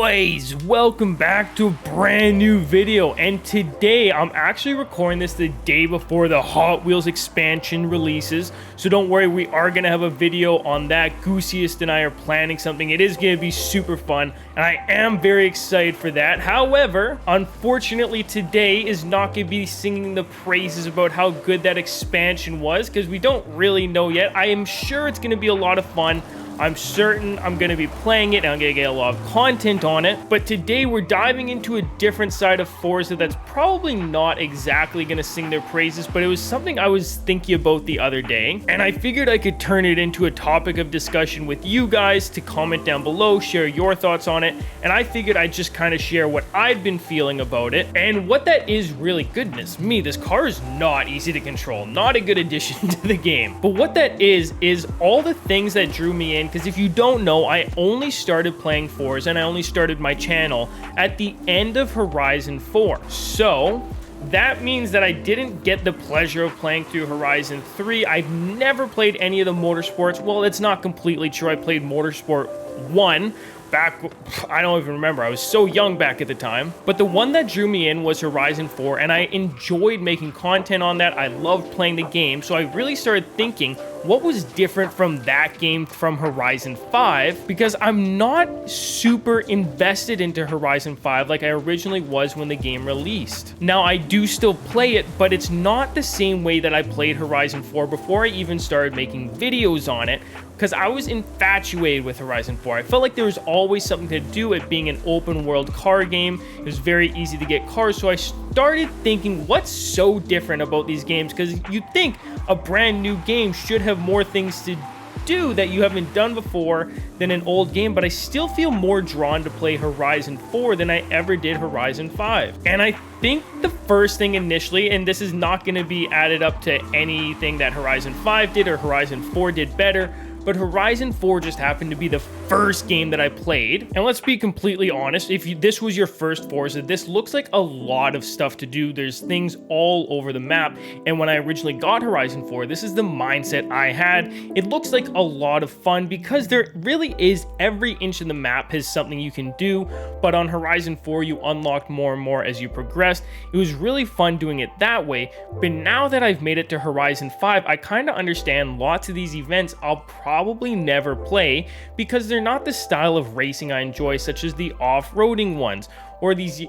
boys, welcome back to a brand new video, and today I'm actually recording this the day before the Hot Wheels expansion releases, so don't worry, we are going to have a video on that. Goosiest and I are planning something. It is going to be super fun, and I am very excited for that. However, unfortunately today is not going to be singing the praises about how good that expansion was, because we don't really know yet. I am sure it's going to be a lot of fun. I'm certain I'm going to be playing it and I'm going to get a lot of content on it. But today we're diving into a different side of Forza that's probably not exactly going to sing their praises, but it was something I was thinking about the other day. And I figured I could turn it into a topic of discussion with you guys to comment down below, share your thoughts on it. And I figured I'd just kind of share what I'd been feeling about it. And what that is really, goodness me, this car is not easy to control. Not a good addition to the game. But what that is all the things that drew me in. Because if you don't know, I only started playing Forza and I only started my channel at the end of Horizon 4. So that means that I didn't get the pleasure of playing through Horizon 3. I've never played any of the motorsports. Well, it's not completely true. I played Motorsport 1 back, I don't even remember. I was so young back at the time. But the one that drew me in was Horizon 4, and I enjoyed making content on that. I loved playing the game, so I really started thinking, what was different from that game from Horizon 5? Because I'm not super invested into Horizon 5 like I originally was when the game released. Now, I do still play it, but it's not the same way that I played Horizon 4 before I even started making videos on it, because I was infatuated with Horizon 4. I felt like there was always something to do, it being an open world car game. It was very easy to get cars, so I started thinking, what's so different about these games? Because you'd think a brand new game should have more things to do that you haven't done before than an old game, but I still feel more drawn to play Horizon 4 than I ever did Horizon 5. And I think the first thing initially, and this is not going to be added up to anything that Horizon 5 did or Horizon 4 did better, but Horizon 4 just happened to be the first game that I played. And let's be completely honest, if this was your first Forza, this looks like a lot of stuff to do. There's things all over the map. And when I originally got Horizon 4, this is the mindset I had. It looks like a lot of fun because there really is, every inch of the map has something you can do. But on Horizon 4, you unlocked more and more as you progressed. It was really fun doing it that way. But now that I've made it to Horizon 5, I kind of understand lots of these events I'll probably never play because they're not the style of racing I enjoy, such as the off-roading ones or these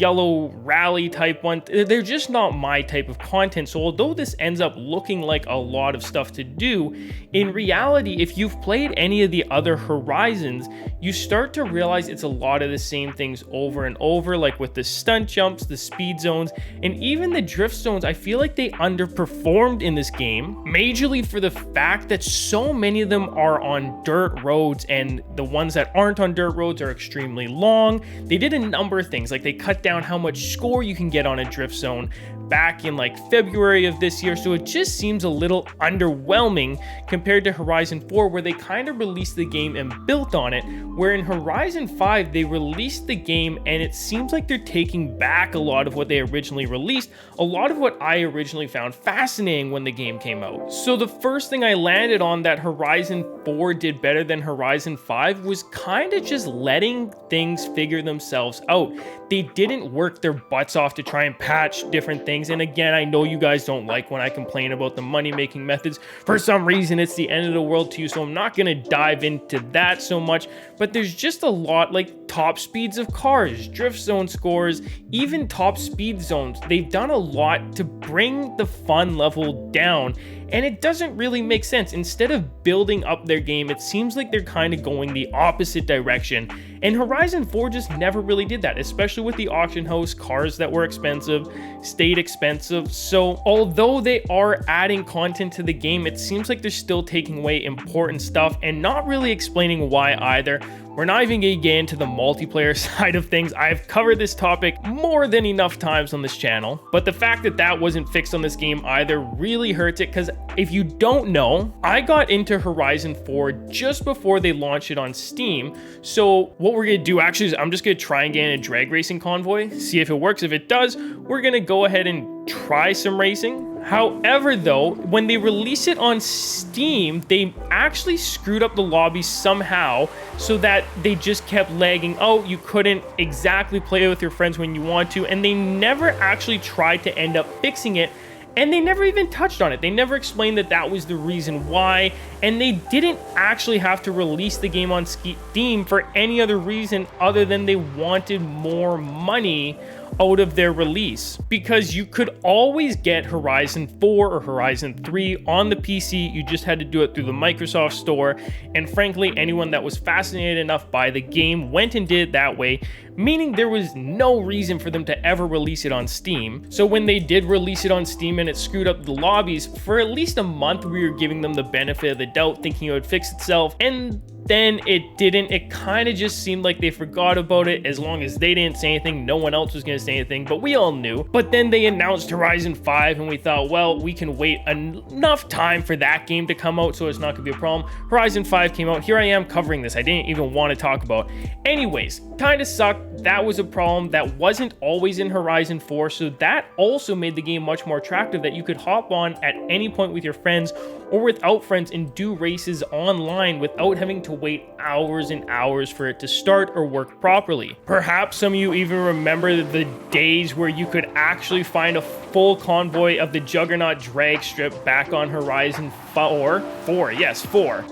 yellow rally type ones. They're just not my type of content. So although this ends up looking like a lot of stuff to do, in reality, if you've played any of the other Horizons, you start to realize it's a lot of the same things over and over, like with the stunt jumps, the speed zones, and even the drift zones. I feel like they underperformed in this game, majorly for the fact that so many of them are on dirt roads, and the ones that aren't on dirt roads are extremely long. They did a number of things, like they cut down how much score you can get on a drift zone back in like February of this year, so it just seems a little underwhelming compared to Horizon 4, where they kind of released the game and built on it, where in Horizon 5 they released the game and it seems like they're taking back a lot of what they originally released, a lot of what I originally found fascinating when the game came out. So the first thing I landed on that Horizon 4 did better than Horizon 5 was kind of just letting things figure themselves out. They didn't work their butts off to try and patch different things. And again, I know you guys don't like when I complain about the money-making methods. For some reason, it's the end of the world to you, so I'm not going to dive into that so much. But there's just a lot, like top speeds of cars, drift zone scores, even top speed zones. They've done a lot to bring the fun level down, and it doesn't really make sense. Instead of building up their game, it seems like they're kind of going the opposite direction. And Horizon 4 just never really did that, especially with the auction house, cars that were expensive, stayed expensive. So although they are adding content to the game, it seems like they're still taking away important stuff and not really explaining why either. We're not even going to get into the multiplayer side of things. I've covered this topic more than enough times on this channel, but the fact that that wasn't fixed on this game either really hurts it, because if you don't know, I got into Horizon 4 just before they launched it on Steam. So what we're gonna do actually is I'm just gonna try and get in a drag racing convoy, see if it works. If it does, we're gonna go ahead and try some racing. However, though, when they release it on Steam, they actually screwed up the lobby somehow so that they just kept lagging. Oh, you couldn't exactly play with your friends when you want to, and they never actually tried to end up fixing it. And they never even touched on it. They never explained that that was the reason why. And they didn't actually have to release the game on Steam for any other reason other than they wanted more money out of their release, because you could always get Horizon 4 or Horizon 3 on the PC. You just had to do it through the Microsoft Store, and frankly, anyone that was fascinated enough by the game went and did it that way, meaning there was no reason for them to ever release it on Steam. So when they did release it on Steam and it screwed up the lobbies, for at least a month we were giving them the benefit of the doubt, thinking it would fix itself, and then it didn't. It kind of just seemed like they forgot about it. As long as they didn't say anything, no one else was going to say anything, but we all knew. But then they announced Horizon 5 and we thought, well, we can wait enough time for that game to come out, so it's not going to be a problem. Horizon 5 came out. Here I am covering this. I didn't even want to talk about. Anyways, kind of sucked. That was a problem that wasn't always in Horizon 4, so that also made the game much more attractive, that you could hop on at any point with your friends or without friends and do races online without having to wait hours and hours for it to start or work properly. Perhaps some of you even remember the days where you could actually find a full convoy of the Juggernaut drag strip back on Horizon 4.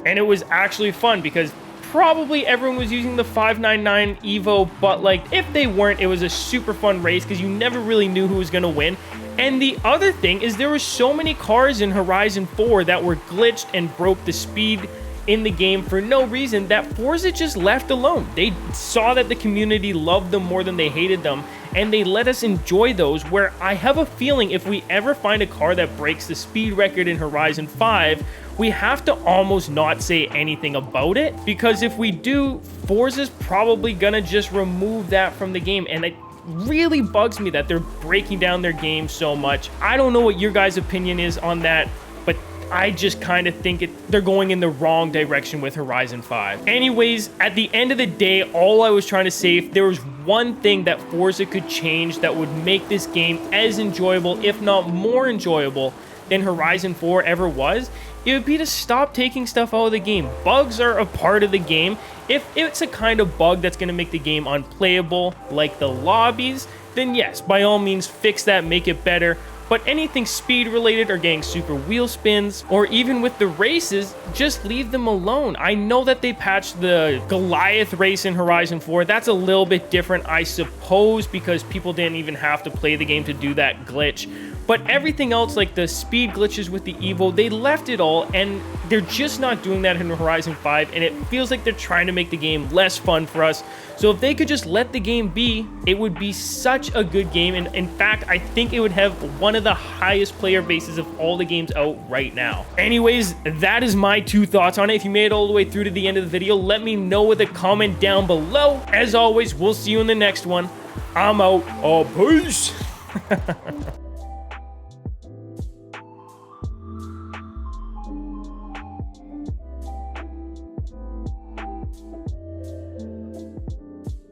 And it was actually fun because probably everyone was using the 599 Evo, but like if they weren't, it was a super fun race because you never really knew who was going to win. And the other thing is there were so many cars in Horizon 4 that were glitched and broke the speed in the game for no reason that Forza just left alone. They saw that the community loved them more than they hated them, and they let us enjoy those, where I have a feeling if we ever find a car that breaks the speed record in Horizon 5, we have to almost not say anything about it, because if we do, Forza's probably gonna just remove that from the game, and it really bugs me that they're breaking down their game so much. I don't know what your guys' opinion is on that, but I just kind of think they're going in the wrong direction with Horizon 5. Anyways, at the end of the day, all I was trying to say, if there was one thing that Forza could change that would make this game as enjoyable, if not more enjoyable, than Horizon 4 ever was, it would be to stop taking stuff out of the game. Bugs are a part of the game. If it's a kind of bug that's going to make the game unplayable, like the lobbies, then yes, by all means, fix that, make it better. But anything speed related or getting super wheel spins, or even with the races, just leave them alone. I know that they patched the Goliath race in Horizon 4. That's a little bit different, I suppose, because people didn't even have to play the game to do that glitch. But everything else, like the speed glitches with the Evo, they left it all, and they're just not doing that in Horizon 5, and it feels like they're trying to make the game less fun for us. So if they could just let the game be, it would be such a good game, and in fact, I think it would have one of the highest player bases of all the games out right now. Anyways, that is my 2 thoughts on it. If you made it all the way through to the end of the video, let me know with a comment down below. As always, we'll see you in the next one. I'm out. Peace!